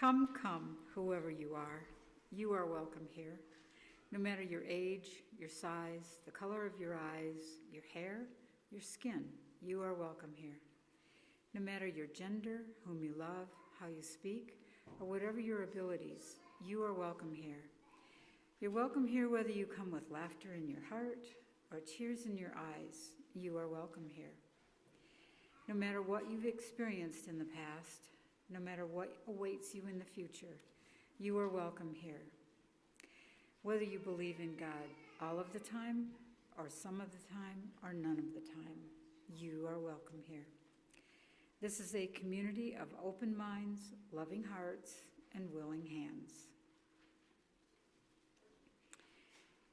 Come, whoever you are welcome here. No matter your age, your size, the color of your eyes, your hair, your skin, you are welcome here. No matter your gender, whom you love, how you speak, or whatever your abilities, you are welcome here. You're welcome here whether you come with laughter in your heart or tears in your eyes, you are welcome here. No matter what you've experienced in the past, no matter what awaits you in the future, you are welcome here. Whether you believe in God all of the time, or some of the time, or none of the time, you are welcome here. This is a community of open minds, loving hearts, and willing hands.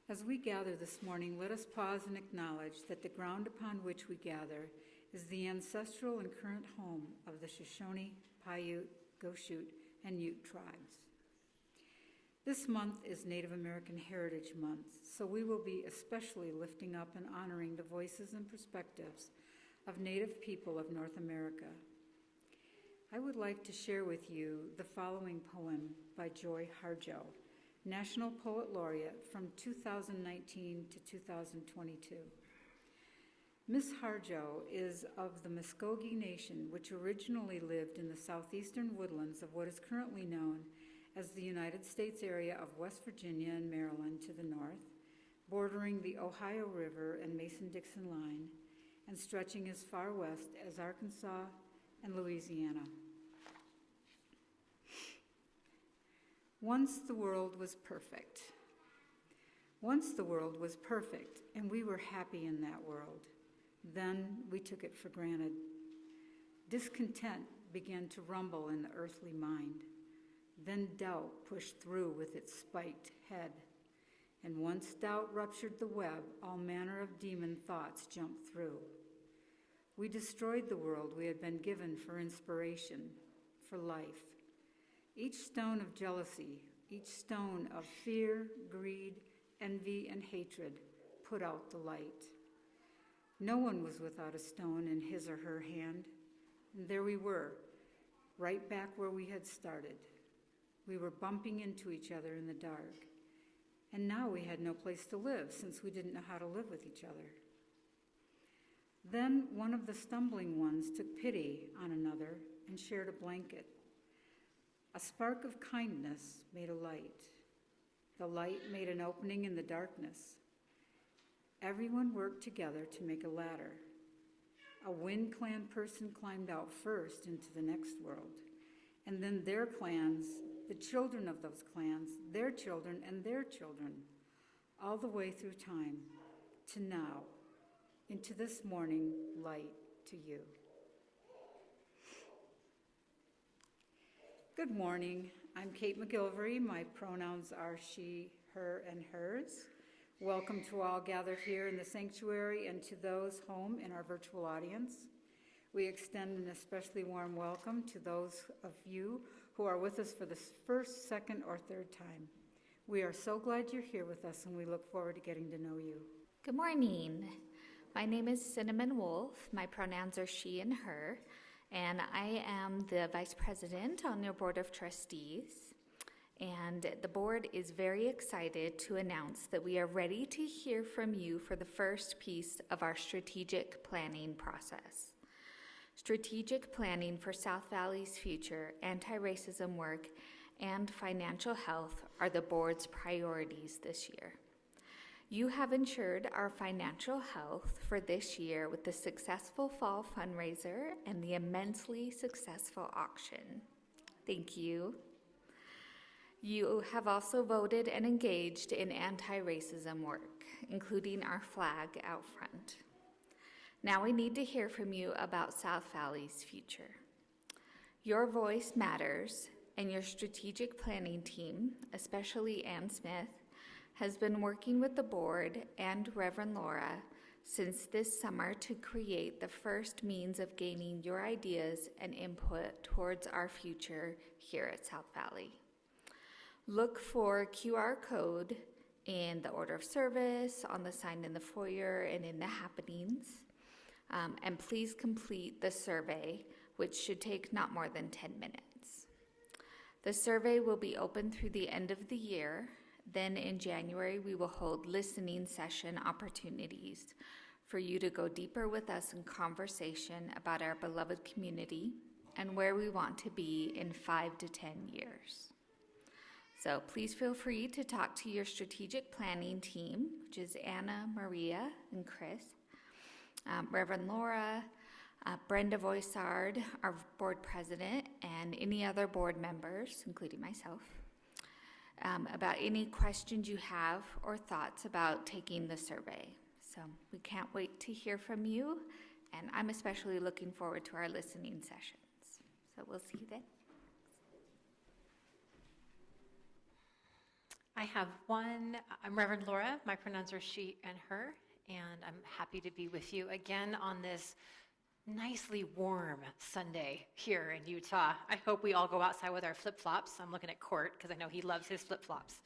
As we gather this morning, let us pause and acknowledge that the ground upon which we gather is the ancestral and current home of the Shoshone, Paiute, Goshute, and Ute tribes. This month is Native American Heritage Month, so we will be especially lifting up and honoring the voices and perspectives of Native people of North America. I would like to share with you the following poem by Joy Harjo, National Poet Laureate from 2019 to 2022. Miss Harjo is of the Muskogee Nation, which originally lived in the southeastern woodlands of what is currently known as the United States area of West Virginia and Maryland to the north, bordering the Ohio River and Mason-Dixon line, and stretching as far west as Arkansas and Louisiana. Once the world was perfect. Once the world was perfect, and we were happy in that world. Then we took it for granted. Discontent began to rumble in the earthly mind. Then doubt pushed through with its spiked head. And once doubt ruptured the web, all manner of demon thoughts jumped through. We destroyed the world we had been given for inspiration, for life. Each stone of jealousy, each stone of fear, greed, envy, and hatred put out the light. No one was without a stone in his or her hand, and there we were, right back where we had started. We were bumping into each other in the dark, and now we had no place to live since we didn't know how to live with each other. Then one of the stumbling ones took pity on another and shared a blanket. A spark of kindness made a light. The light made an opening in the darkness. Everyone worked together to make a ladder. A Wind Clan person climbed out first into the next world, and then their clans, the children of those clans, their children, and their children, all the way through time to now, into this morning light to you. Good morning. I'm Cate MacGillivray. My pronouns are she, her, and hers. Welcome to all gathered here in the sanctuary and to those home in our virtual audience. We extend an especially warm welcome to those of you who are with us for the first, second, or third time. We are so glad you're here with us, and we look forward to getting to know you. Good morning. My name is Cinnamon Wolf. My pronouns are she and her, and I am the Vice President on your Board of Trustees. And the board is very excited to announce that we are ready to hear from you for the first piece of our strategic planning process. Strategic planning for South Valley's future, anti-racism work, and financial health are the board's priorities this year. You have ensured our financial health for this year with the successful fall fundraiser and the immensely successful auction. Thank you. You have also voted and engaged in anti-racism work, including our flag out front. Now we need to hear from you about South Valley's future. Your voice matters, and your strategic planning team, especially Ann Smith, has been working with the board and Reverend Lora since this summer to create the first means of gaining your ideas and input towards our future here at South Valley. Look for QR code in the order of service, on the sign in the foyer, and in the happenings. And please complete the survey, which should take not more than 10 minutes. The survey will be open through the end of the year. Then in January, we will hold listening session opportunities for you to go deeper with us in conversation about our beloved community and where we want to be in 5 to 10 years. So please feel free to talk to your strategic planning team, which is Anna, Maria, and Chris, Reverend Lora, Brenda Voisard, our board president, and any other board members, including myself, about any questions you have or thoughts about taking the survey. So we can't wait to hear from you, and I'm especially looking forward to our listening sessions. So we'll see you then. I have one. I'm Reverend Lora. My pronouns are she and her, and I'm happy to be with you again on this nicely warm Sunday here in Utah. I hope we all go outside with our flip-flops. I'm looking at Court because I know he loves his flip-flops,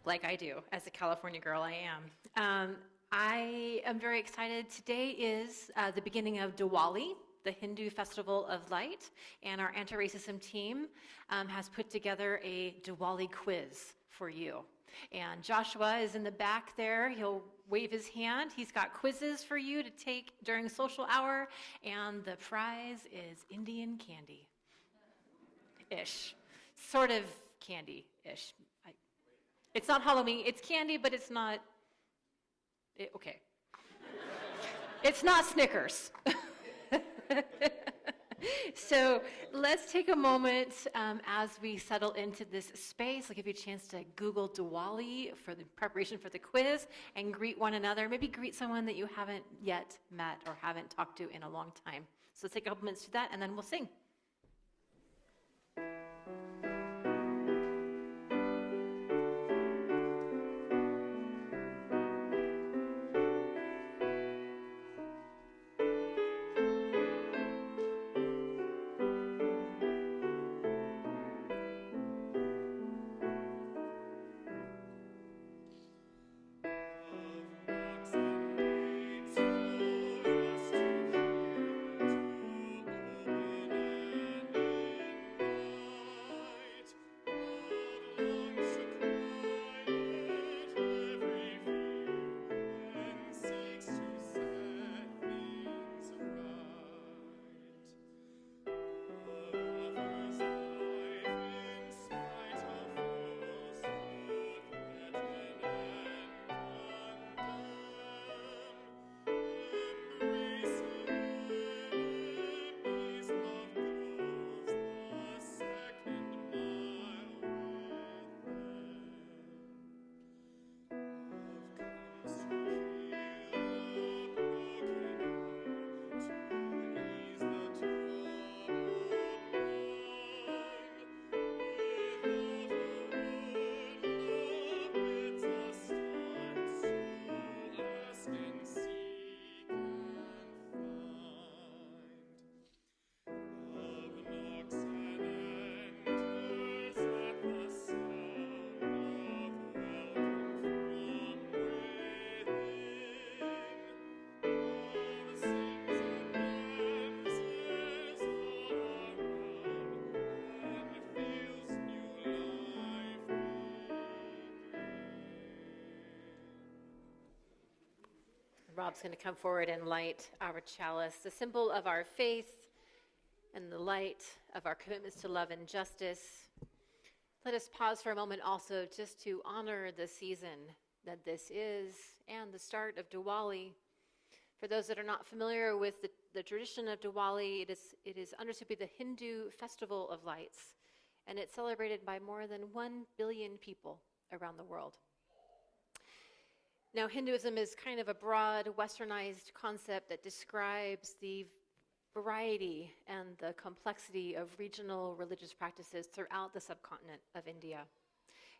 like I do. As a California girl, I am. I am very excited. Today is the beginning of Diwali, the Hindu Festival of Light, and our anti-racism team has put together a Diwali quiz for you. And Joshua is in the back there. He'll wave his hand. He's got quizzes for you to take during social hour, and the prize is Indian candy-ish. Sort of candy-ish. It's not Halloween. It's candy, but it's not... okay. It's not Snickers. So let's take a moment as we settle into this space. I'll give you a chance to Google Diwali for the preparation for the quiz and greet one another. Maybe greet someone that you haven't yet met or haven't talked to in a long time. So let's take a couple minutes to do that, and then we'll sing. Rob's going to come forward and light our chalice, the symbol of our faith and the light of our commitments to love and justice. Let us pause for a moment also just to honor the season that this is and the start of Diwali. For those that are not familiar with the tradition of Diwali, it is understood to be the Hindu Festival of Lights, and it's celebrated by more than 1 billion people around the world. Now, Hinduism is kind of a broad, westernized concept that describes the variety and the complexity of regional religious practices throughout the subcontinent of India.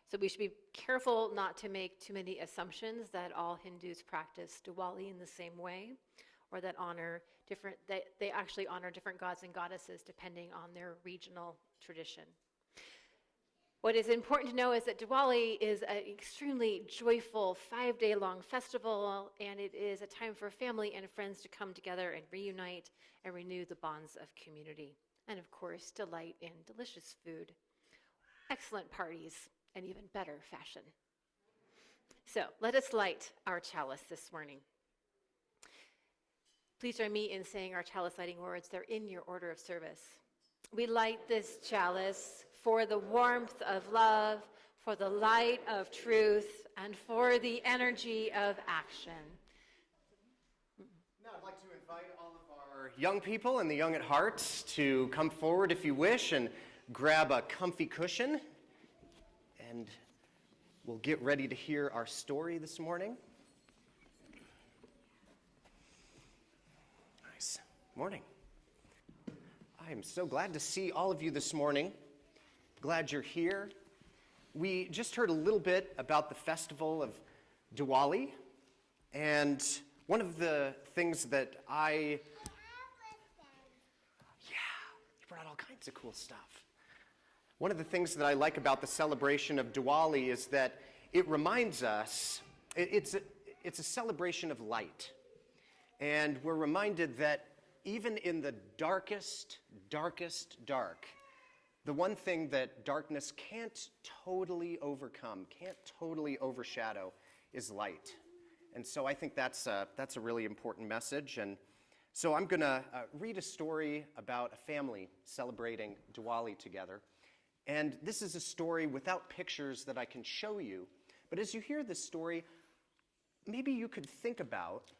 So we should be careful not to make too many assumptions that all Hindus practice Diwali in the same way, or that they actually honor different gods and goddesses depending on their regional tradition. What is important to know is that Diwali is an extremely joyful 5-day-long festival, and it is a time for family and friends to come together and reunite and renew the bonds of community. And of course, delight in delicious food. excellent parties in even better fashion. So let us light our chalice this morning. Please join me in saying our chalice lighting words. They're in your order of service. We light this chalice for the warmth of love, for the light of truth, and for the energy of action. Now I'd like to invite all of our young people and the young at heart to come forward if you wish and grab a comfy cushion, and we'll get ready to hear our story this morning. Nice. Morning. I am so glad to see all of you this morning. Glad you're here. We just heard a little bit about the festival of Diwali, and one of the things that you brought all kinds of cool stuff. One of the things that I like about the celebration of Diwali is that it reminds us, it's a celebration of light. And we're reminded that even in the darkest dark, the one thing that darkness can't totally overcome, can't totally overshadow, is light. And so I think that's a really important message. And so I'm going to read a story about a family celebrating Diwali together. And this is a story without pictures that I can show you. But as you hear this story, maybe you could think about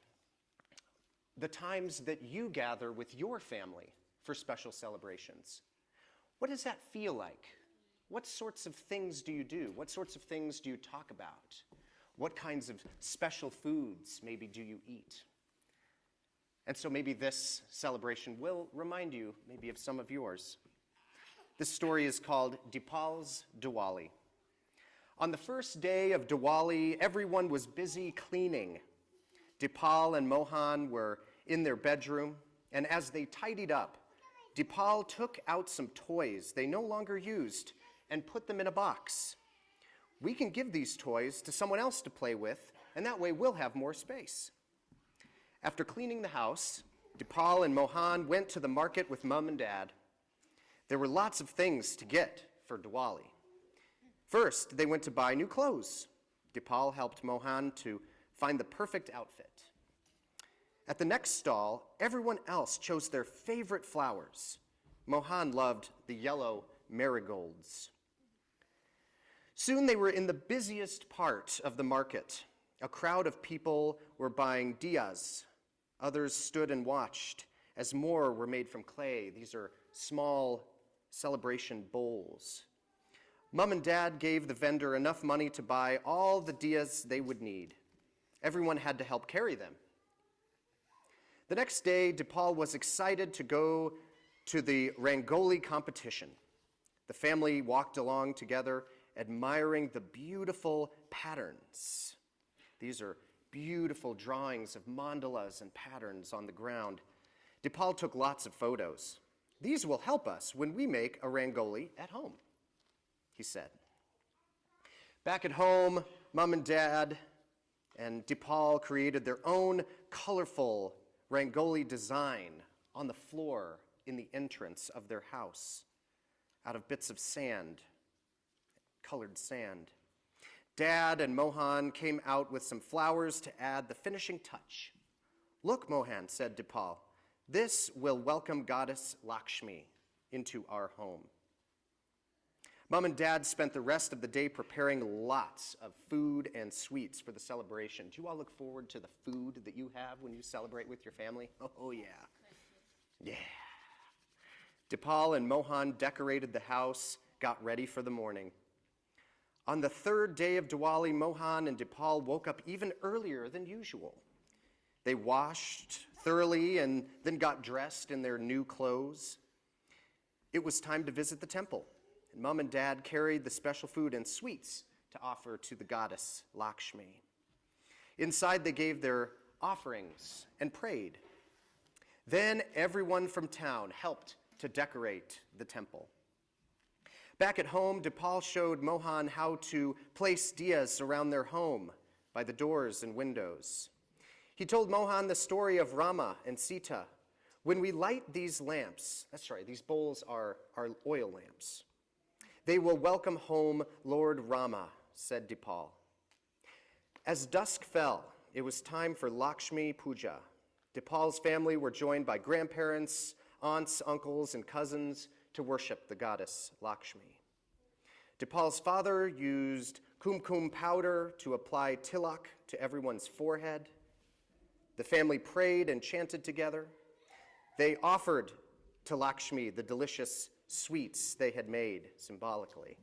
the times that you gather with your family for special celebrations. What does that feel like? What sorts of things do you do? What sorts of things do you talk about? What kinds of special foods maybe do you eat? And so maybe this celebration will remind you maybe of some of yours. This story is called Dipal's Diwali. On the first day of Diwali, everyone was busy cleaning. Dipal and Mohan were in their bedroom, and as they tidied up, Dipal took out some toys they no longer used and put them in a box. We can give these toys to someone else to play with, and that way we'll have more space. After cleaning the house, Dipal and Mohan went to the market with Mom and Dad. There were lots of things to get for Diwali. First, they went to buy new clothes. Dipal helped Mohan to find the perfect outfit. At the next stall, everyone else chose their favorite flowers. Mohan loved the yellow marigolds. Soon they were in the busiest part of the market. A crowd of people were buying diyas. Others stood and watched as more were made from clay. These are small celebration bowls. Mom and Dad gave the vendor enough money to buy all the diyas they would need. Everyone had to help carry them. The next day, Dipal was excited to go to the Rangoli competition. The family walked along together, admiring the beautiful patterns. These are beautiful drawings of mandalas and patterns on the ground. Dipal took lots of photos. These will help us when we make a Rangoli at home, he said. Back at home, Mom and Dad and Dipal created their own colorful Rangoli design on the floor in the entrance of their house out of bits of sand, colored sand. Dad and Mohan came out with some flowers to add the finishing touch. Look, Mohan, said Dipal, this will welcome goddess Lakshmi into our home. Mom and Dad spent the rest of the day preparing lots of food and sweets for the celebration. Do you all look forward to the food that you have when you celebrate with your family? Oh, yeah. Yeah. Dipal and Mohan decorated the house, got ready for the morning. On the third day of Diwali, Mohan and Dipal woke up even earlier than usual. They washed thoroughly and then got dressed in their new clothes. It was time to visit the temple. And Mom and Dad carried the special food and sweets to offer to the goddess Lakshmi. Inside, they gave their offerings and prayed. Then everyone from town helped to decorate the temple. Back at home, Dipal showed Mohan how to place diyas around their home by the doors and windows. He told Mohan the story of Rama and Sita. When we light these lamps, these bowls are oil lamps. They will welcome home Lord Rama, said DePaul. As dusk fell, it was time for Lakshmi Puja. DePaul's family were joined by grandparents, aunts, uncles, and cousins to worship the goddess Lakshmi. DePaul's father used kumkum powder to apply tilak to everyone's forehead. The family prayed and chanted together. They offered to Lakshmi the delicious sweets they had made symbolically.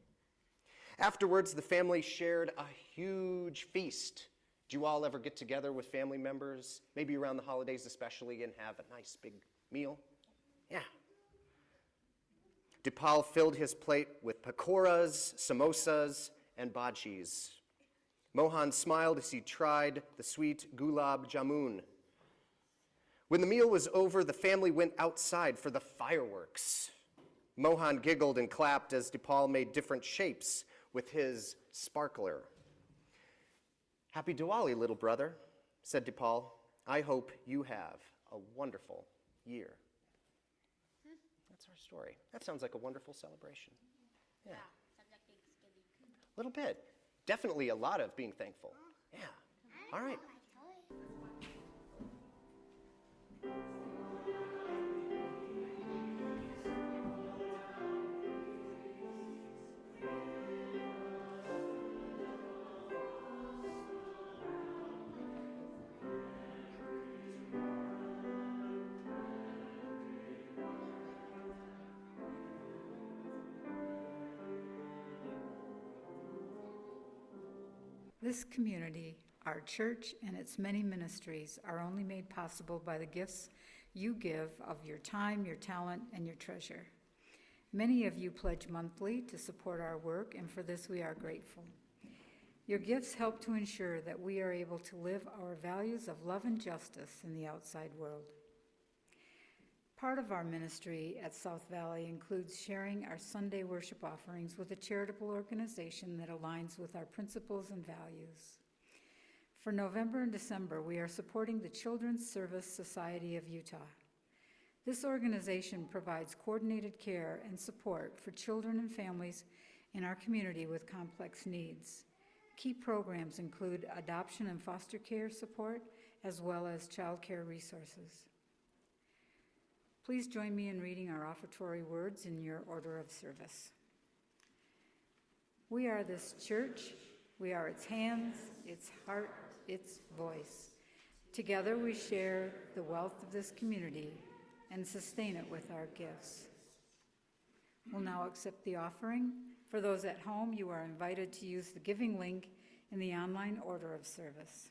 Afterwards, the family shared a huge feast. Do you all ever get together with family members, maybe around the holidays especially, and have a nice big meal? Yeah. DePaul filled his plate with pakoras, samosas, and bhajis. Mohan smiled as he tried the sweet gulab jamun. When the meal was over, the family went outside for the fireworks. Mohan giggled and clapped as DePaul made different shapes with his sparkler. Happy Diwali, little brother, said DePaul. I hope you have a wonderful year. That's our story. That sounds like a wonderful celebration. Yeah. Sounds like Thanksgiving. A little bit. Definitely a lot of being thankful. Yeah. All right. This community, our church, and its many ministries are only made possible by the gifts you give of your time, your talent, and your treasure. Many of you pledge monthly to support our work, and for this we are grateful. Your gifts help to ensure that we are able to live our values of love and justice in the outside world. Part of our ministry at South Valley includes sharing our Sunday worship offerings with a charitable organization that aligns with our principles and values. For November and December, we are supporting the Children's Service Society of Utah. This organization provides coordinated care and support for children and families in our community with complex needs. Key programs include adoption and foster care support, as well as child care resources. Please join me in reading our offertory words in your order of service. We are this church. We are its hands, its heart, its voice. Together we share the wealth of this community and sustain it with our gifts. We'll now accept the offering. For those at home, you are invited to use the giving link in the online order of service.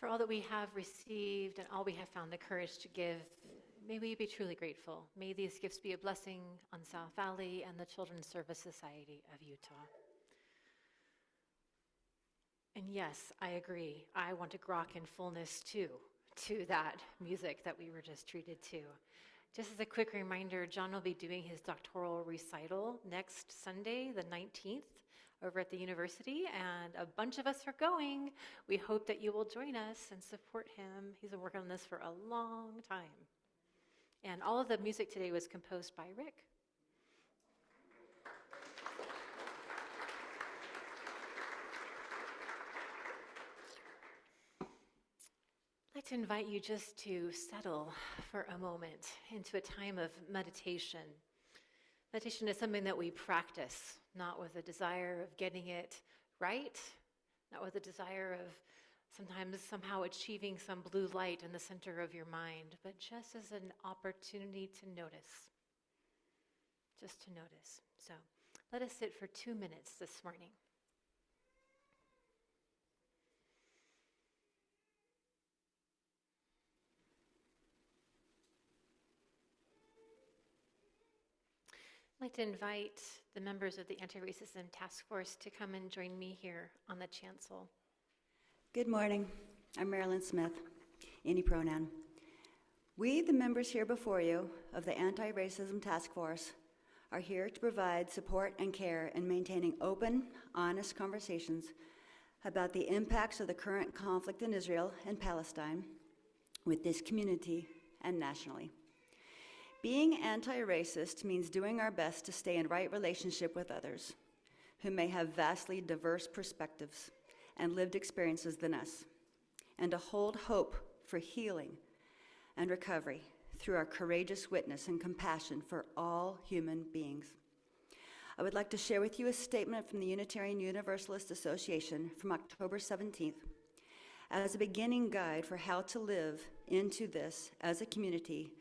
For all that we have received and all we have found the courage to give, may we be truly grateful. May these gifts be a blessing on South Valley and the Children's Service Society of Utah. And yes, I agree. I want to grok in fullness too, to that music that we were just treated to. Just as a quick reminder, John will be doing his doctoral recital next Sunday, the 19th, over at the university, and a bunch of us are going. We hope that you will join us and support him. He's been working on this for a long time. And all of the music today was composed by Rick. I'd like to invite you just to settle for a moment into a time of meditation. Meditation is something that we practice, not with a desire of getting it right, not with a desire of sometimes somehow achieving some blue light in the center of your mind, but just as an opportunity to notice, just to notice. So let us sit for 2 minutes this morning. I'd like to invite the members of the Anti-Racism Task Force to come and join me here on the chancel. Good morning. I'm Marilyn Smith, any pronoun. We, the members here before you of the Anti-Racism Task Force, are here to provide support and care in maintaining open, honest conversations about the impacts of the current conflict in Israel and Palestine with this community and nationally. Being anti-racist means doing our best to stay in right relationship with others who may have vastly diverse perspectives and lived experiences than us, and to hold hope for healing and recovery through our courageous witness and compassion for all human beings. I would like to share with you a statement from the Unitarian Universalist Association from October 17th as a beginning guide for how to live into this as a community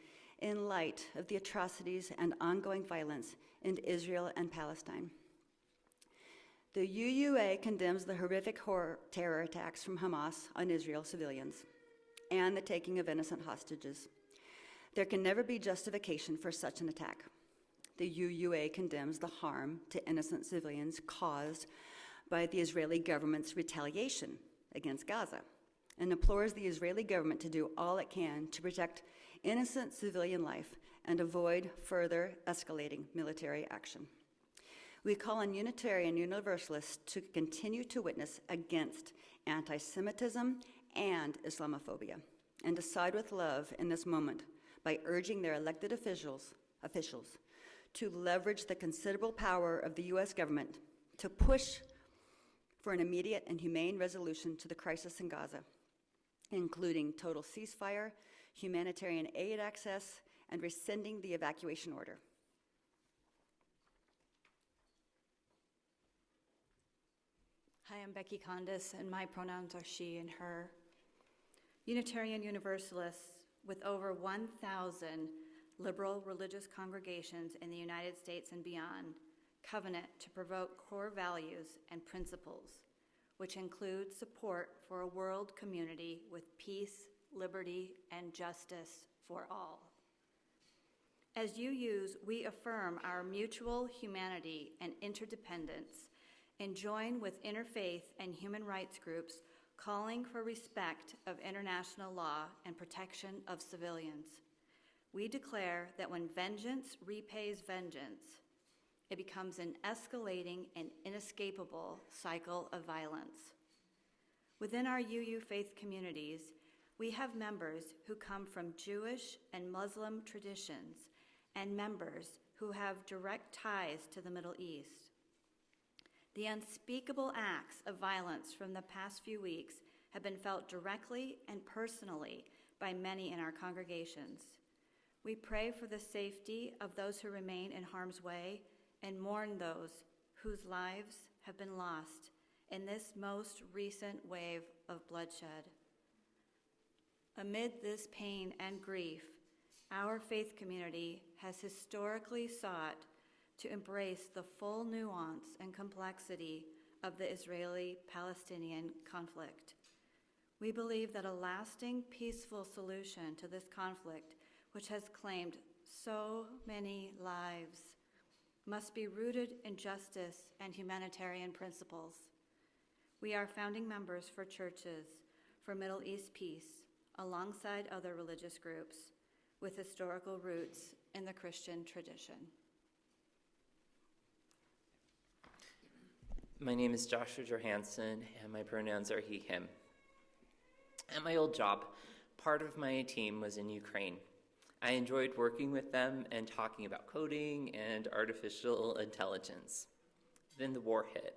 in light of the atrocities and ongoing violence in Israel and Palestine. The UUA condemns the horrific terror attacks from Hamas on Israel civilians and the taking of innocent hostages. There can never be justification for such an attack. The UUA condemns the harm to innocent civilians caused by the Israeli government's retaliation against Gaza and implores the Israeli government to do all it can to protect innocent civilian life and avoid further escalating military action. We call on Unitarian Universalists to continue to witness against anti-Semitism and Islamophobia and to side with love in this moment by urging their elected officials to leverage the considerable power of the U.S. government to push for an immediate and humane resolution to the crisis in Gaza, including total ceasefire, humanitarian aid access, and rescinding the evacuation order. Hi, I'm Becky Condis, and my pronouns are she and her. Unitarian Universalists, with over 1,000 liberal religious congregations in the United States and beyond, covenant to provoke core values and principles, which include support for a world community with peace, liberty, and justice for all. As UUs, we affirm our mutual humanity and interdependence and join with interfaith and human rights groups calling for respect of international law and protection of civilians. We declare that when vengeance repays vengeance, it becomes an escalating and inescapable cycle of violence. Within our UU faith communities, we have members who come from Jewish and Muslim traditions and members who have direct ties to the Middle East. The unspeakable acts of violence from the past few weeks have been felt directly and personally by many in our congregations. We pray for the safety of those who remain in harm's way and mourn those whose lives have been lost in this most recent wave of bloodshed. Amid this pain and grief, our faith community has historically sought to embrace the full nuance and complexity of the Israeli-Palestinian conflict. We believe that a lasting, peaceful solution to this conflict, which has claimed so many lives, must be rooted in justice and humanitarian principles. We are founding members for churches for Middle East peace, alongside other religious groups with historical roots in the Christian tradition. My name is Joshua Johansson, and my pronouns are he, him. At my old job, part of my team was in Ukraine. I enjoyed working with them and talking about coding and artificial intelligence. Then the war hit.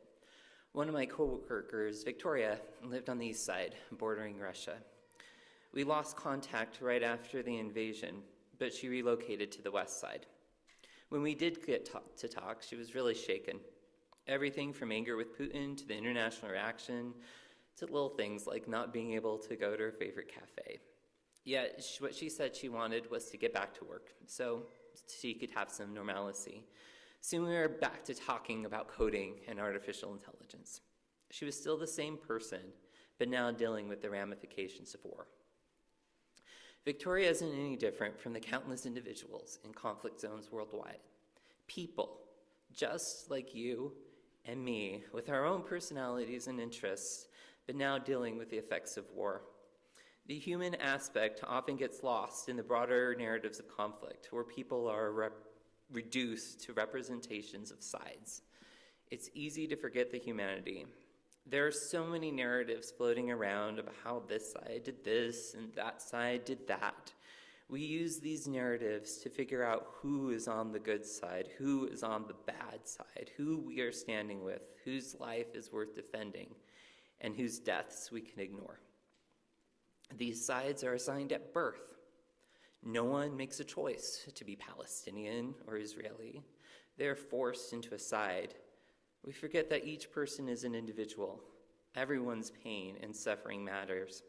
One of my coworkers, Victoria, lived on the east side, bordering Russia. We lost contact right after the invasion, but she relocated to the west side. When we did get to talk, she was really shaken. Everything from anger with Putin to the international reaction to little things like not being able to go to her favorite cafe. Yet, what she said she wanted was to get back to work so she could have some normalcy. Soon we were back to talking about coding and artificial intelligence. She was still the same person, but now dealing with the ramifications of war. Victoria isn't any different from the countless individuals in conflict zones worldwide. People, just like you and me, with our own personalities and interests, but now dealing with the effects of war. The human aspect often gets lost in the broader narratives of conflict, where people are reduced to representations of sides. It's easy to forget the humanity. There are so many narratives floating around about how this side did this and that side did that. We use these narratives to figure out who is on the good side, who is on the bad side, who we are standing with, whose life is worth defending, and whose deaths we can ignore. These sides are assigned at birth. No one makes a choice to be Palestinian or Israeli. They are forced into a side. We forget that each person is an individual. Everyone's pain and suffering matters.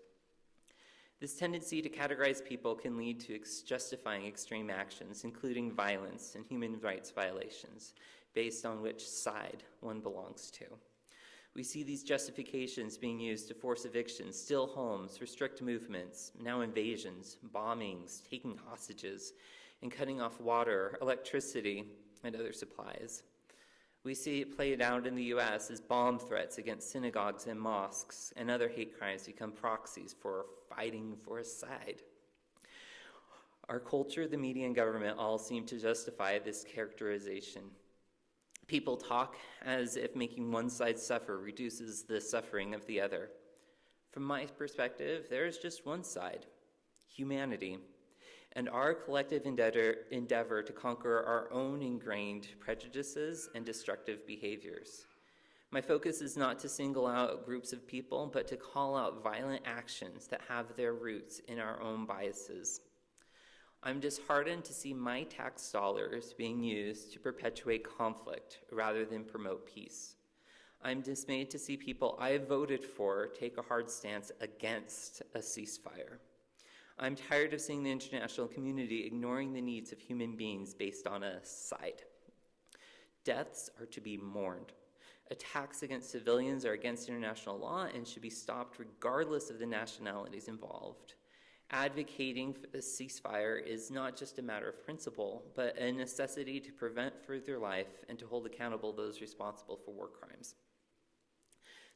This tendency to categorize people can lead to justifying extreme actions, including violence and human rights violations, based on which side one belongs to. We see these justifications being used to force evictions, steal homes, restrict movements, now invasions, bombings, taking hostages, and cutting off water, electricity, and other supplies. We see it played out in the U.S. as bomb threats against synagogues and mosques and other hate crimes become proxies for fighting for a side. Our culture, the media, and government all seem to justify this characterization. People talk as if making one side suffer reduces the suffering of the other. From my perspective, there is just one side, humanity, and our collective endeavor to conquer our own ingrained prejudices and destructive behaviors. My focus is not to single out groups of people, but to call out violent actions that have their roots in our own biases. I'm disheartened to see my tax dollars being used to perpetuate conflict rather than promote peace. I'm dismayed to see people I voted for take a hard stance against a ceasefire. I'm tired of seeing the international community ignoring the needs of human beings based on a side. Deaths are to be mourned. Attacks against civilians are against international law and should be stopped regardless of the nationalities involved. Advocating for the ceasefire is not just a matter of principle, but a necessity to prevent further life and to hold accountable those responsible for war crimes.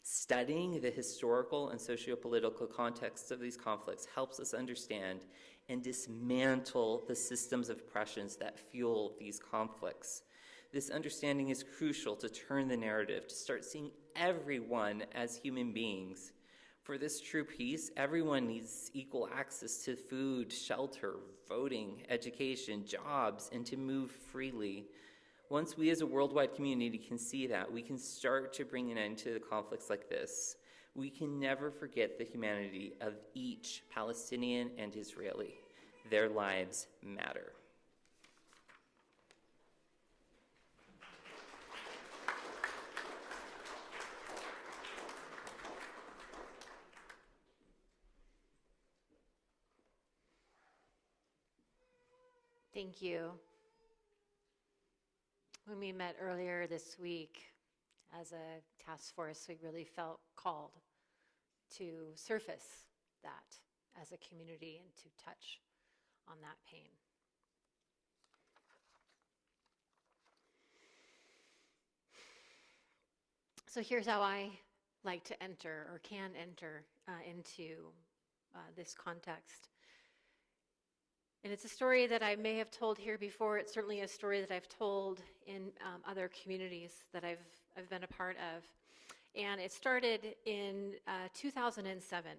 Studying the historical and socio-political contexts of these conflicts helps us understand and dismantle the systems of oppressions that fuel these conflicts. This understanding is crucial to turn the narrative, to start seeing everyone as human beings. For this true peace, everyone needs equal access to food, shelter, voting, education, jobs, and to move freely. Once we as a worldwide community can see that, we can start to bring an end to the conflicts like this. We can never forget the humanity of each Palestinian and Israeli. Their lives matter. Thank you. When we met earlier this week as a task force, we really felt called to surface that as a community and to touch on that pain. So here's how I like to enter or can enter into this context. And it's a story that I may have told here before. It's certainly a story that I've told in other communities that I've been a part of. And it started in 2007.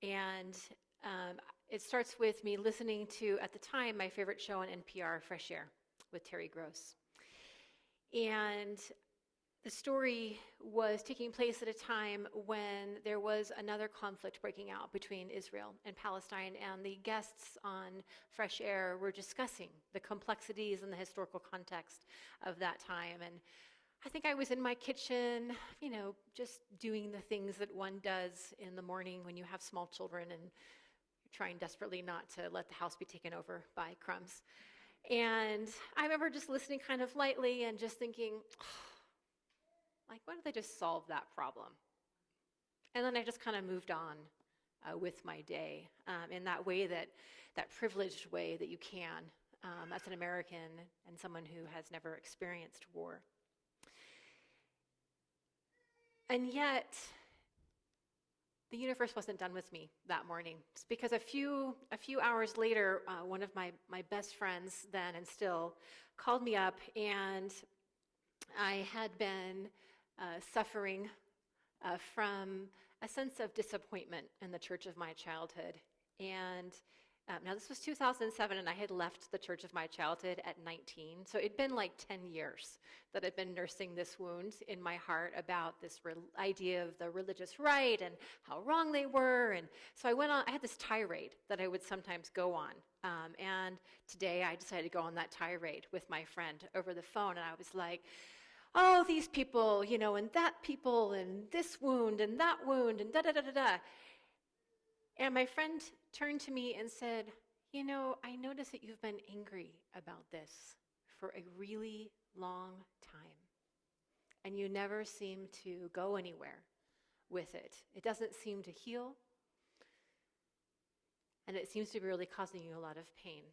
And it starts with me listening to, at the time, my favorite show on NPR, Fresh Air, with Terry Gross. And the story was taking place at a time when there was another conflict breaking out between Israel and Palestine, and the guests on Fresh Air were discussing the complexities and the historical context of that time. And I think I was in my kitchen, just doing the things that one does in the morning when you have small children and you're trying desperately not to let the house be taken over by crumbs. And I remember just listening kind of lightly and just thinking, why don't they just solve that problem? And then I just kind of moved on with my day in that way, that privileged way that you can as an American and someone who has never experienced war. And yet, the universe wasn't done with me that morning. It's because a few hours later, one of my best friends then and still called me up, and I had been suffering from a sense of disappointment in the church of my childhood. And now this was 2007, and I had left the church of my childhood at 19. So it'd been like 10 years that I'd been nursing this wound in my heart about this idea of the religious right and how wrong they were. And so I had this tirade that I would sometimes go on. And today I decided to go on that tirade with my friend over the phone, and I was like, oh, these people, and that people, and this wound, and that wound, and da-da-da-da-da. And my friend turned to me and said, I notice that you've been angry about this for a really long time, and you never seem to go anywhere with it. It doesn't seem to heal, and it seems to be really causing you a lot of pain.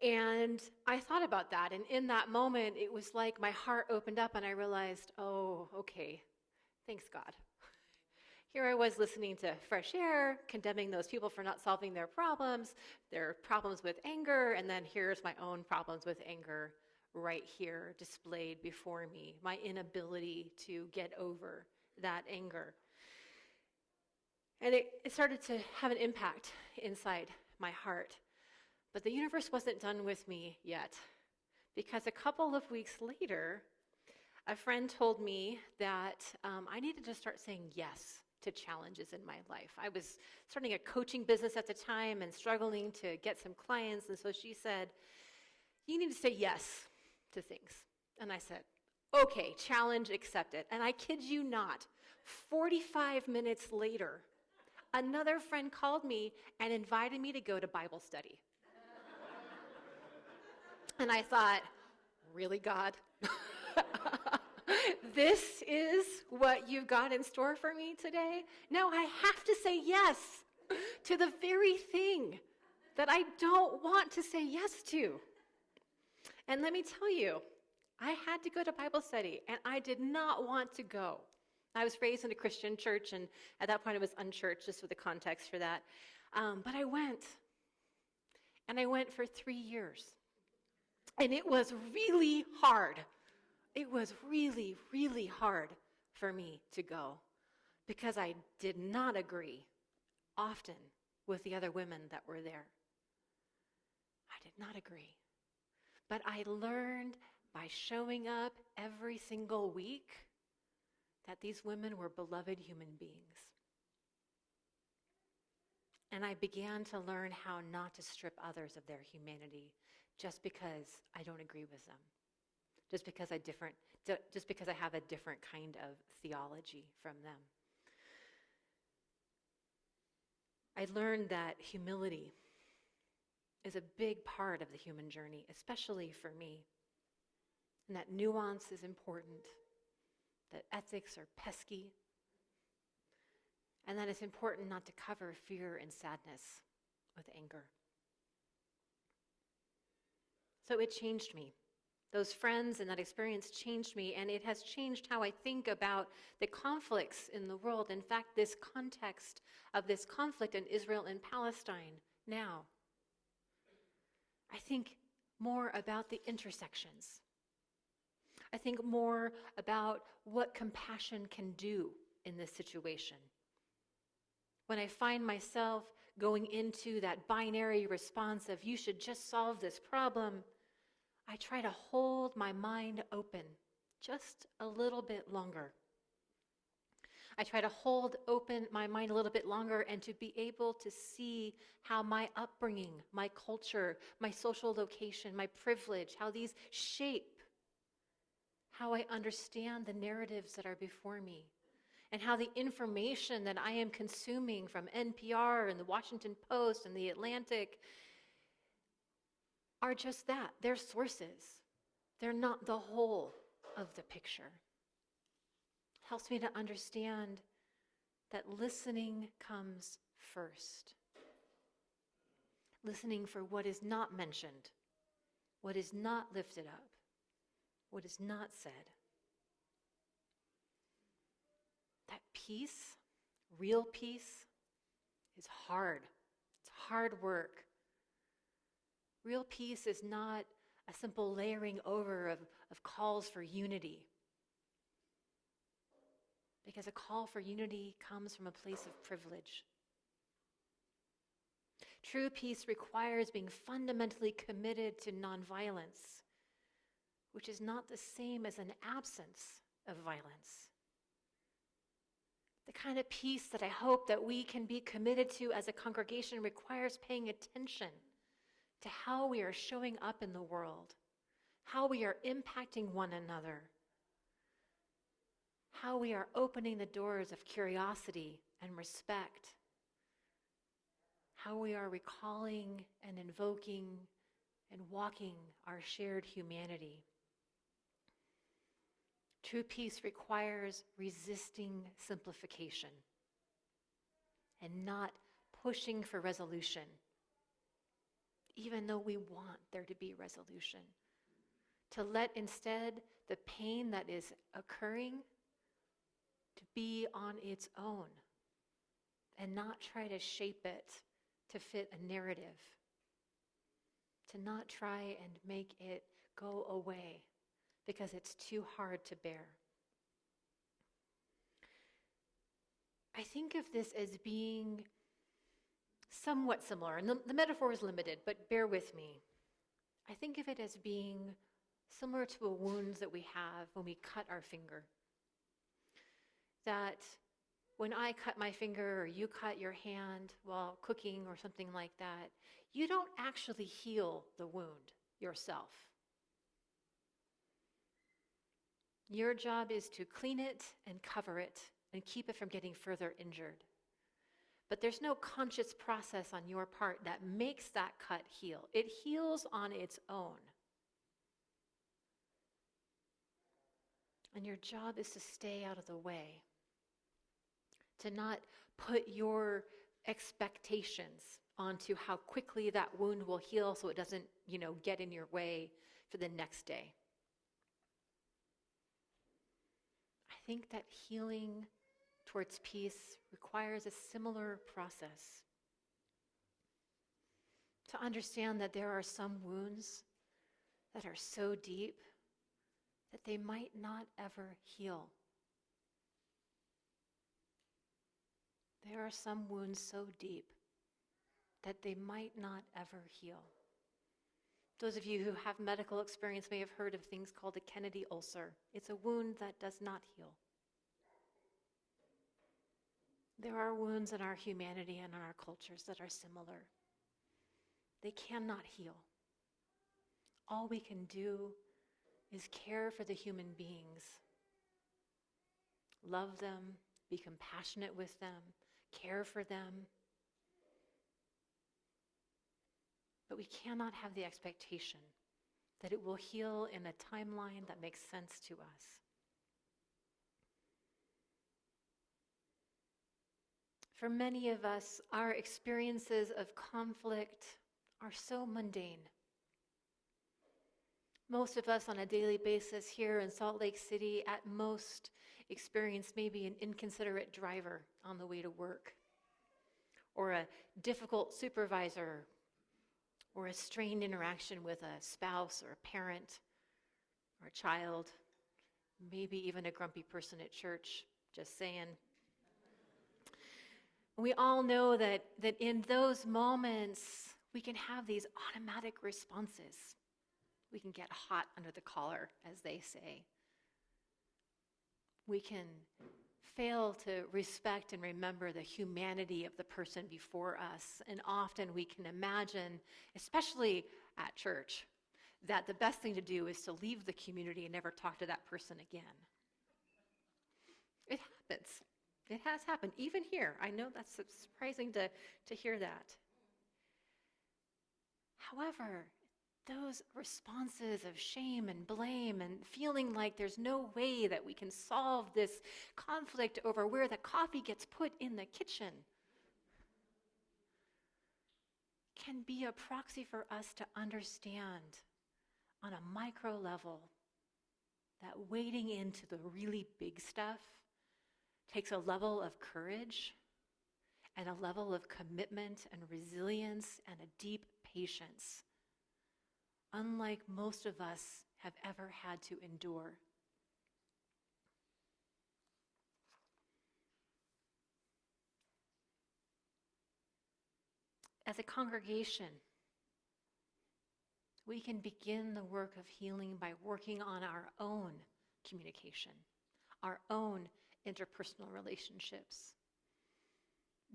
And I thought about that, and in that moment, it was like my heart opened up, and I realized, oh, okay, thanks God. Here I was listening to Fresh Air, condemning those people for not solving their problems with anger, and then here's my own problems with anger right here displayed before me, my inability to get over that anger. And it started to have an impact inside my heart. But the universe wasn't done with me yet, because a couple of weeks later, a friend told me that I needed to start saying yes to challenges in my life. I was starting a coaching business at the time and struggling to get some clients, and so she said, you need to say yes to things. And I said, okay, challenge accepted. And I kid you not, 45 minutes later, another friend called me and invited me to go to Bible study. And I thought, really, God? This is what you've got in store for me today? No, I have to say yes to the very thing that I don't want to say yes to. And let me tell you, I had to go to Bible study, and I did not want to go. I was raised in a Christian church, and at that point it was unchurched, just for the context for that. But I went, and I went for 3 years. And it was really hard. It was really, really hard for me to go, because I did not agree often with the other women that were there. I did not agree. But I learned by showing up every single week that these women were beloved human beings. And I began to learn how not to strip others of their humanity just because I don't agree with them, just because I have a different kind of theology from them. I learned that humility is a big part of the human journey, especially for me, and that nuance is important, that ethics are pesky, and that it's important not to cover fear and sadness with anger. So it changed me. Those friends and that experience changed me, and it has changed how I think about the conflicts in the world. In fact, this context of this conflict in Israel and Palestine now. I think more about the intersections. I think more about what compassion can do in this situation. When I find myself going into that binary response of you should just solve this problem, I try to hold my mind open just a little bit longer. I try to hold open my mind a little bit longer and to be able to see how my upbringing, my culture, my social location, my privilege, how these shape how I understand the narratives that are before me, and how the information that I am consuming from NPR and the Washington Post and the Atlantic are just that. They're sources. They're not the whole of the picture. It helps me to understand that listening comes first. Listening for what is not mentioned, what is not lifted up, what is not said. That peace, real peace, is hard. It's hard work. Real peace is not a simple layering over of calls for unity. Because a call for unity comes from a place of privilege. True peace requires being fundamentally committed to nonviolence, which is not the same as an absence of violence. The kind of peace that I hope that we can be committed to as a congregation requires paying attention to how we are showing up in the world, how we are impacting one another, how we are opening the doors of curiosity and respect, how we are recalling and invoking and walking our shared humanity. True peace requires resisting simplification and not pushing for resolution, even though we want there to be resolution. To let instead the pain that is occurring to be on its own and not try to shape it to fit a narrative, to not try and make it go away because it's too hard to bear. I think of this as being somewhat similar, and the metaphor is limited, but bear with me. I think of it as being similar to a wound that we have when we cut our finger. That when I cut my finger or you cut your hand while cooking or something like that, you don't actually heal the wound yourself. Your job is to clean it and cover it and keep it from getting further injured. But there's no conscious process on your part that makes that cut heal. It heals on its own. And your job is to stay out of the way, to not put your expectations onto how quickly that wound will heal so it doesn't, get in your way for the next day. I think that healing towards peace requires a similar process. To understand that there are some wounds that are so deep that they might not ever heal. There are some wounds so deep that they might not ever heal. Those of you who have medical experience may have heard of things called a Kennedy ulcer. It's a wound that does not heal. There are wounds in our humanity and in our cultures that are similar. They cannot heal. All we can do is care for the human beings, love them, be compassionate with them, care for them. But we cannot have the expectation that it will heal in a timeline that makes sense to us. For many of us, our experiences of conflict are so mundane. Most of us on a daily basis here in Salt Lake City at most experience maybe an inconsiderate driver on the way to work, or a difficult supervisor, or a strained interaction with a spouse or a parent or a child, maybe even a grumpy person at church, just saying. We all know that in those moments, we can have these automatic responses. We can get hot under the collar, as they say. We can fail to respect and remember the humanity of the person before us. And often we can imagine, especially at church, that the best thing to do is to leave the community and never talk to that person again. It happens. It has happened, even here. I know that's surprising to hear that. However, those responses of shame and blame and feeling like there's no way that we can solve this conflict over where the coffee gets put in the kitchen can be a proxy for us to understand on a micro level that wading into the really big stuff takes a level of courage and a level of commitment and resilience and a deep patience, unlike most of us have ever had to endure. As a congregation, we can begin the work of healing by working on our own communication, our own interpersonal relationships.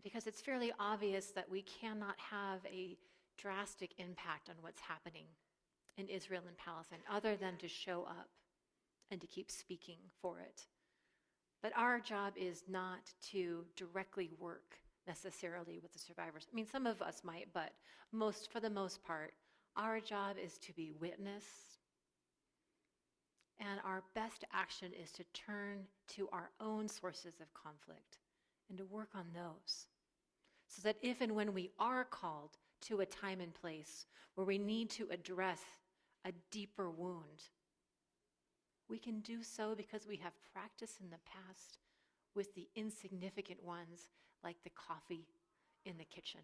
Because it's fairly obvious that we cannot have a drastic impact on what's happening in Israel and Palestine other than to show up and to keep speaking for it. But our job is not to directly work necessarily with the survivors. I mean, some of us might, but for the most part, our job is to be witness. And our best action is to turn to our own sources of conflict and to work on those. So that if and when we are called to a time and place where we need to address a deeper wound, we can do so because we have practiced in the past with the insignificant ones like the coffee in the kitchen.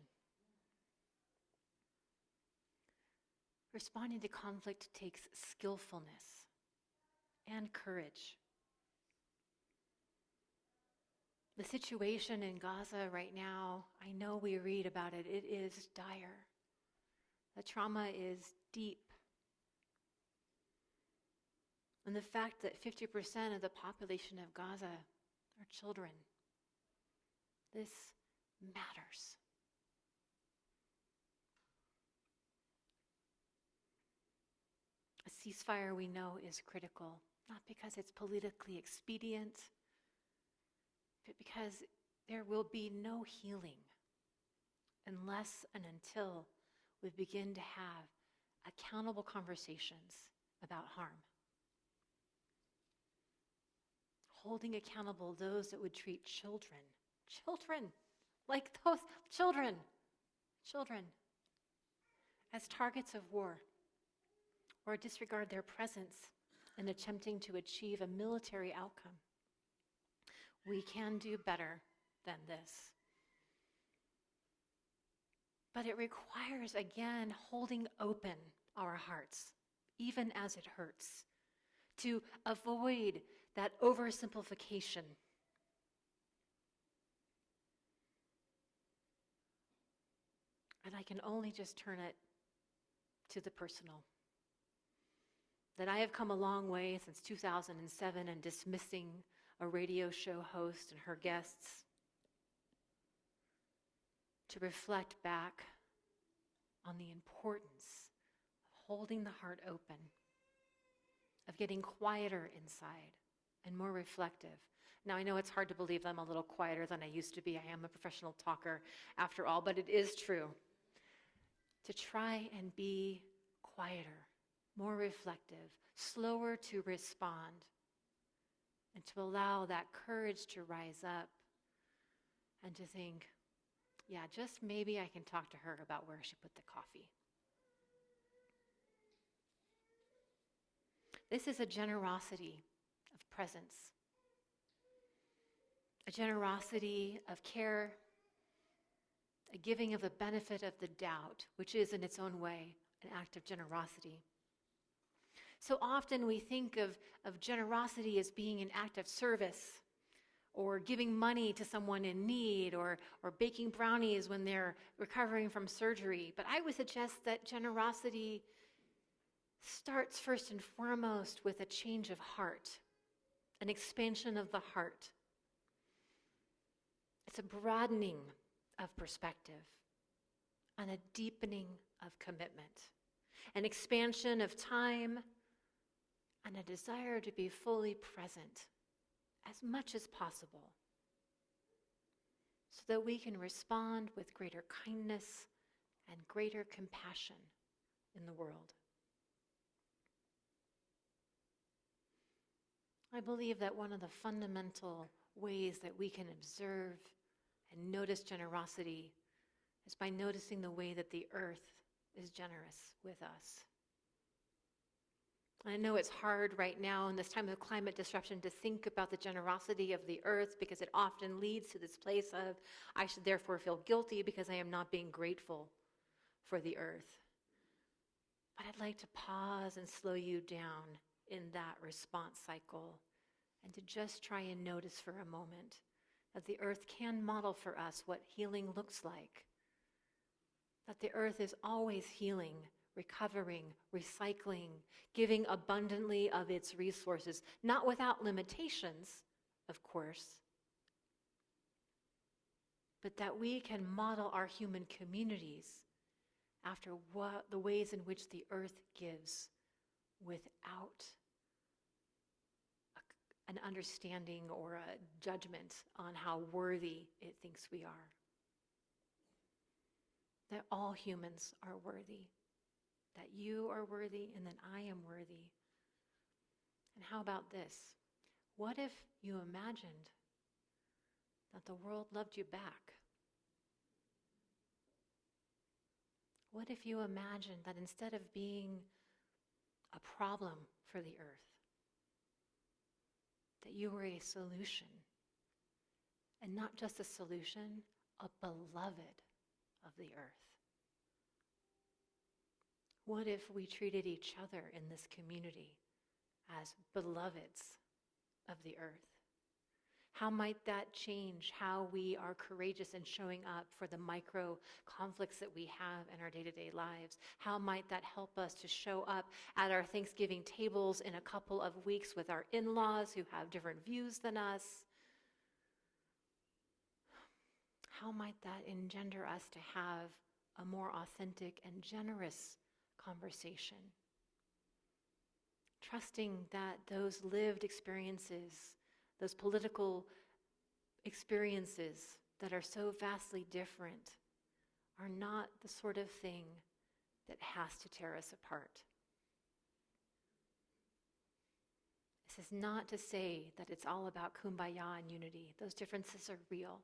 Responding to conflict takes skillfulness and courage. The situation in Gaza right now, I know we read about it, it is dire. The trauma is deep. And the fact that 50% of the population of Gaza are children, this matters. A ceasefire, we know, is critical, not because it's politically expedient, but because there will be no healing unless and until we begin to have accountable conversations about harm. Holding accountable those that would treat children, like those children, as targets of war, or disregard their presence in attempting to achieve a military outcome. We can do better than this. But it requires, again, holding open our hearts, even as it hurts, to avoid that oversimplification. And I can only just turn it to the personal. That I have come a long way since 2007 in dismissing a radio show host and her guests, to reflect back on the importance of holding the heart open, of getting quieter inside and more reflective. Now, I know it's hard to believe I'm a little quieter than I used to be. I am a professional talker after all, but it is true. To try and be quieter, more reflective, slower to respond, and to allow that courage to rise up and to think, yeah, just maybe I can talk to her about where she put the coffee. This is a generosity of presence, a generosity of care, a giving of the benefit of the doubt, which is in its own way an act of generosity. So often we think of generosity as being an act of service, or giving money to someone in need, or baking brownies when they're recovering from surgery. But I would suggest that generosity starts first and foremost with a change of heart, an expansion of the heart. It's a broadening of perspective and a deepening of commitment, an expansion of time, and a desire to be fully present as much as possible so that we can respond with greater kindness and greater compassion in the world. I believe that one of the fundamental ways that we can observe and notice generosity is by noticing the way that the earth is generous with us. I know it's hard right now in this time of climate disruption to think about the generosity of the earth, because it often leads to this place of, I should therefore feel guilty because I am not being grateful for the earth. But I'd like to pause and slow you down in that response cycle and to just try and notice for a moment that the earth can model for us what healing looks like. That the earth is always healing, recovering, recycling, giving abundantly of its resources, not without limitations, of course, but that we can model our human communities after the ways in which the earth gives without an understanding or a judgment on how worthy it thinks we are. That all humans are worthy, that you are worthy, and that I am worthy. And how about this? What if you imagined that the world loved you back? What if you imagined that instead of being a problem for the earth, that you were a solution, and not just a solution, a beloved of the earth? What if we treated each other in this community as beloveds of the earth? How might that change how we are courageous in showing up for the micro conflicts that we have in our day-to-day lives? How might that help us to show up at our Thanksgiving tables in a couple of weeks with our in-laws who have different views than us? How might that engender us to have a more authentic and generous conversation? Trusting that those lived experiences, those political experiences that are so vastly different, are not the sort of thing that has to tear us apart. This is not to say that it's all about kumbaya and unity. Those differences are real.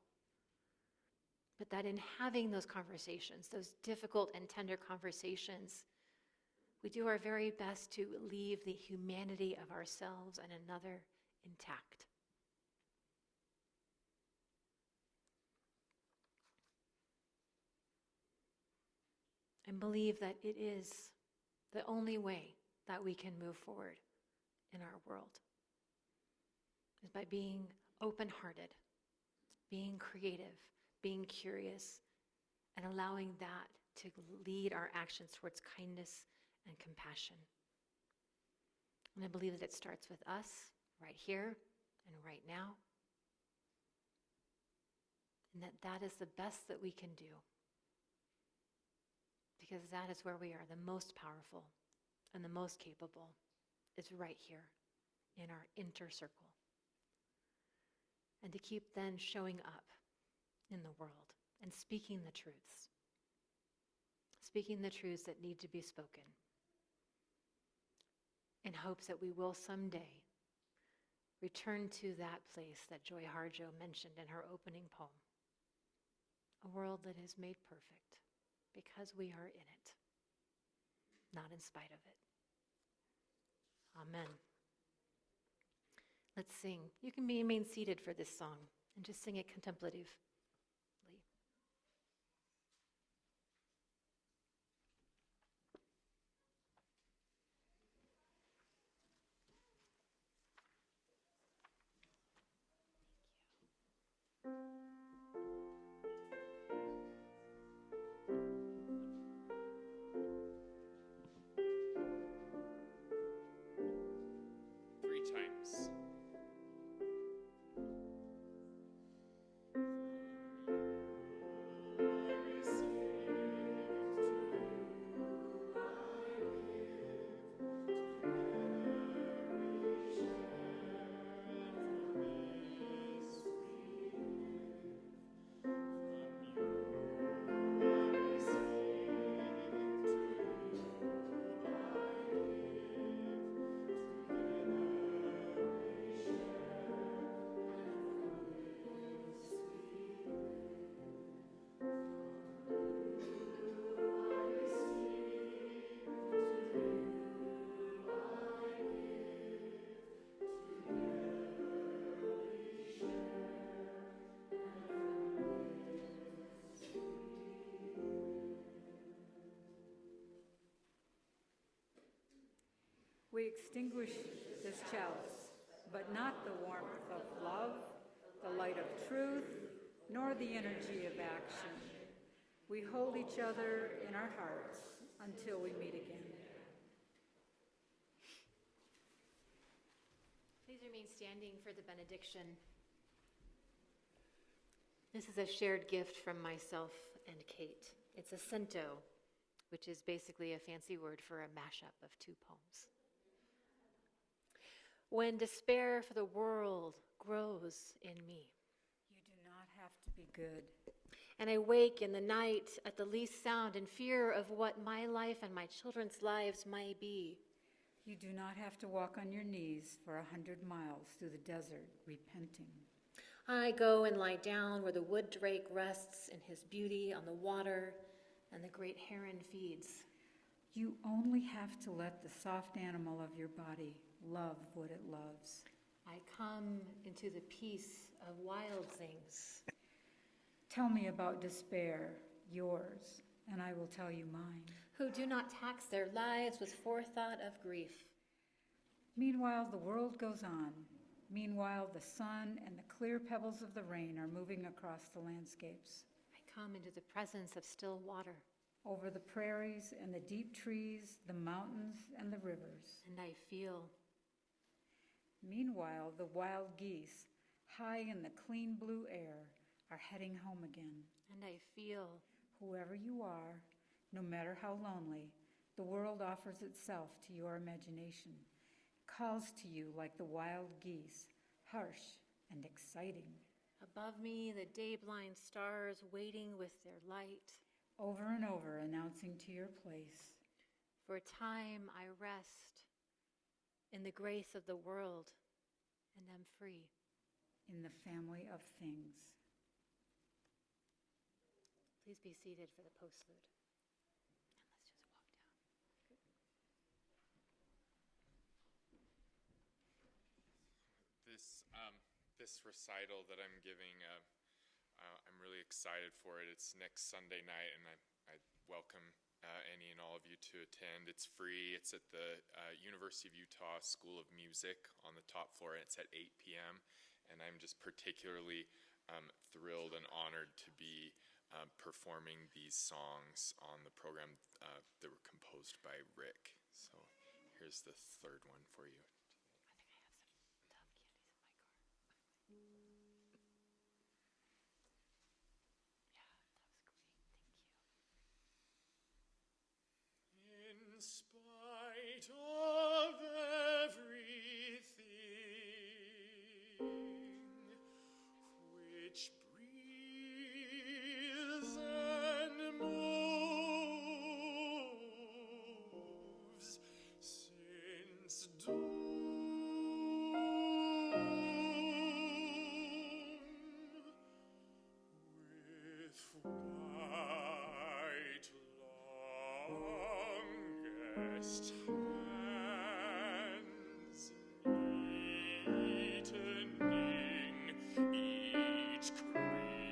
But that in having those conversations, those difficult and tender conversations, we do our very best to leave the humanity of ourselves and another intact. And believe that it is the only way that we can move forward in our world, is by being open-hearted, being creative, being curious, and allowing that to lead our actions towards kindness and compassion. And I believe that it starts with us right here and right now, and that is the best that we can do, because that is where we are the most powerful and the most capable, is right here in our inner circle. And to keep then showing up in the world and speaking the truths that need to be spoken, in hopes that we will someday return to that place that Joy Harjo mentioned in her opening poem, a world that is made perfect because we are in it, not in spite of it. Amen. Let's sing. You can remain seated for this song and just sing it contemplatively. 3 times. We extinguish this chalice, but not the warmth of love, the light of truth, nor the energy of action. We hold each other in our hearts until we meet again. Please remain standing for the benediction. This is a shared gift from myself and Cate. It's a cento, which is basically a fancy word for a mashup of 2 poems. When despair for the world grows in me, You do not have to be good. and I wake in the night at the least sound in fear of what my life and my children's lives might be, You do not have to walk on your knees for 100 miles through the desert, repenting. I go and lie down where the wood drake rests in his beauty on the water and the great heron feeds. You only have to let the soft animal of your body love what it loves. I come into the peace of wild things. Tell me about despair, yours, and I will tell you mine. Who do not tax their lives with forethought of grief. Meanwhile, the world goes on. Meanwhile, the sun and the clear pebbles of the rain are moving across the landscapes, I come into the presence of still water, over the prairies and the deep trees, the mountains and the rivers. and I feel. Meanwhile, the wild geese, high in the clean blue air, are heading home again. And I feel. Whoever you are, no matter how lonely, the world offers itself to your imagination, calls to you like the wild geese, harsh and exciting. Above me, the day-blind stars waiting with their light. Over and over, announcing to your place. For a time I rest in the grace of the world and am free. In the family of things. Please be seated for the postlude. And let's just walk down. This recital that I'm giving, I'm really excited for it. It's next Sunday night, and I welcome any and all of you to attend. It's free. It's at the University of Utah School of Music on the top floor, and it's at 8 p.m. And I'm just particularly thrilled and honored to be performing these songs on the program that were composed by Rick. So here's the third one for you. In spite of everything which breathes and moves, since dawn white longest hands, neatening each crease,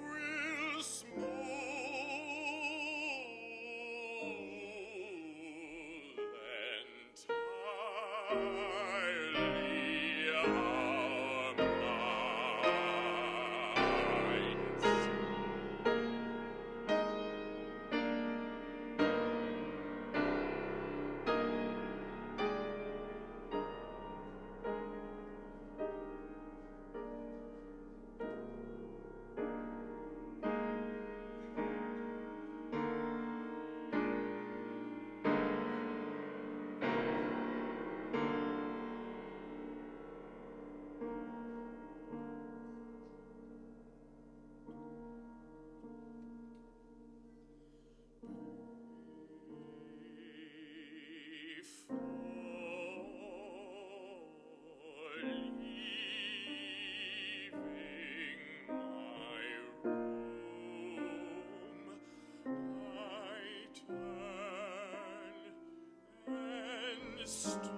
will smooth entirely our minds. Before leaving my room, I turned and stood